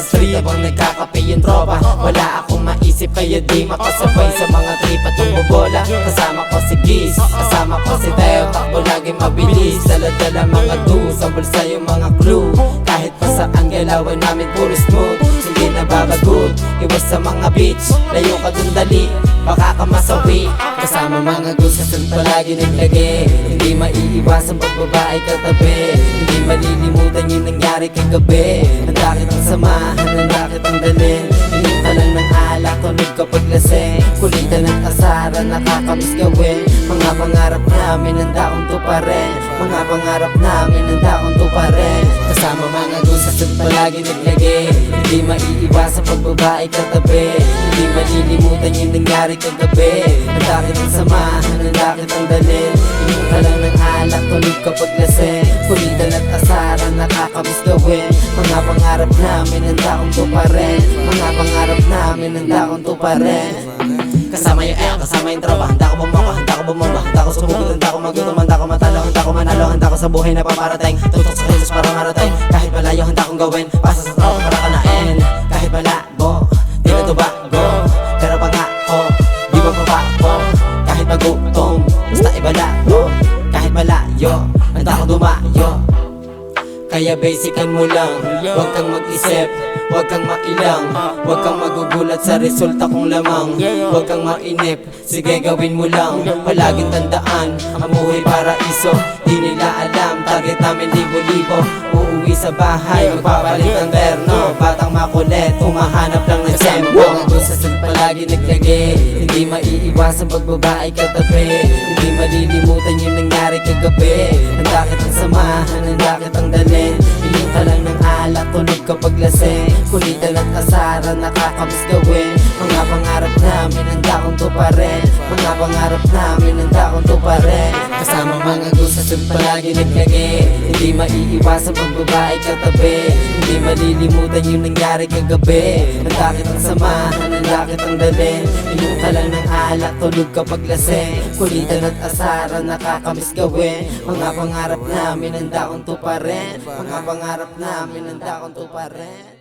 sa street habang nagkakape yung tropa. Wala akong maisip kaya di makasabay sa mga trip at tumbobola. Kasama ko si Giz, kasama ko si Teo, takbo lagi mabilis. Dala-dala mga tools, sa bulsa yung mga clue. Kahit pa saan galawan namin puro smooth, hindi nababagot. Iwas sa mga beach, layo ka dun dali, baka ka masawi. Kasama mga gusas at palagi naglagay, hindi maiiwasan pag babae katabi. Hindi malilimutan yung nangyari kagabi. Handa kitang samahan, handa kitang dalhin. Inom ka lang ng alak, tunog kapag lasing. Kulitan at asaran, nakakamiss gawin. Mga pangarap namin, handa kong tuparin. Mga pangarap namin, handa kong tuparin. Kasama mga gusas at palagi naglagay, hindi maiiwasan pag babae katabi. Hindi malilimutan yung nangyari kagabi. Handa kitang samahan, handa kitang dalhin. Inom ka lang ng alak, tunog kapag lasing. Kulitan at asaran, nakakamiss gawin. Mga pangarap namin, handa kong tuparin. Mga pangarap namin, handa kong tuparin. Kasama yung kasama yung tropa. Handa ko bumoko, handa ko bumamba, handa ko sumugod, handa ko magutom, handa ko matalo, handa ko manalo, handa ko sa buhay na paparating. Tutok sa kilos para marating. Kahit malayo, handa kong gawin. Pasa sa tropa para kanain. Kahit malabo, di na tubago, pero pangako, di ba papako. Kahit magutom, basta ibalato. Kahit malayo, handa ko dumayo. Kaya basican mo lang, huwag kang mag-isip, huwag kang mailang, huwag kang magugulat sa resulta kong lamang. Huwag kang mainip, sige gawin mo lang. Palaging tandaan, ang buhay paraiso. Di nila alam, target namin libo-libo. Uuwi sa bahay, magpapalit ng terno. Batang makulit, humahanap lang ng sempo. Mga gusas at palagi naglagay, hindi maiiwasan pag babae katabi. Hindi malilimutan yung nangyari kagabi. Handa kitang samahan, handa kitang dalhin. Inom ka lang ng alak, tunog kapag lasing. Kulitan at asaran, nakakamiss gawin. Mga pangarap namin, handa kong tuparin. Mga pangarap namin, handa kong tuparin. Kasama mga gusas at palagi naglagay, hindi maiiwasan pag babae katabi. Hindi malilimutan yung nangyari kagabi. Handa kitang samahan, handa kitang dalhin. Inom ka lang ng alak, tunog kapag lasing. Kulitan at asaran, nakakamiss gawin. Mga pangarap namin, handa kong tuparin. Mga pangarap namin, handa kong tuparin.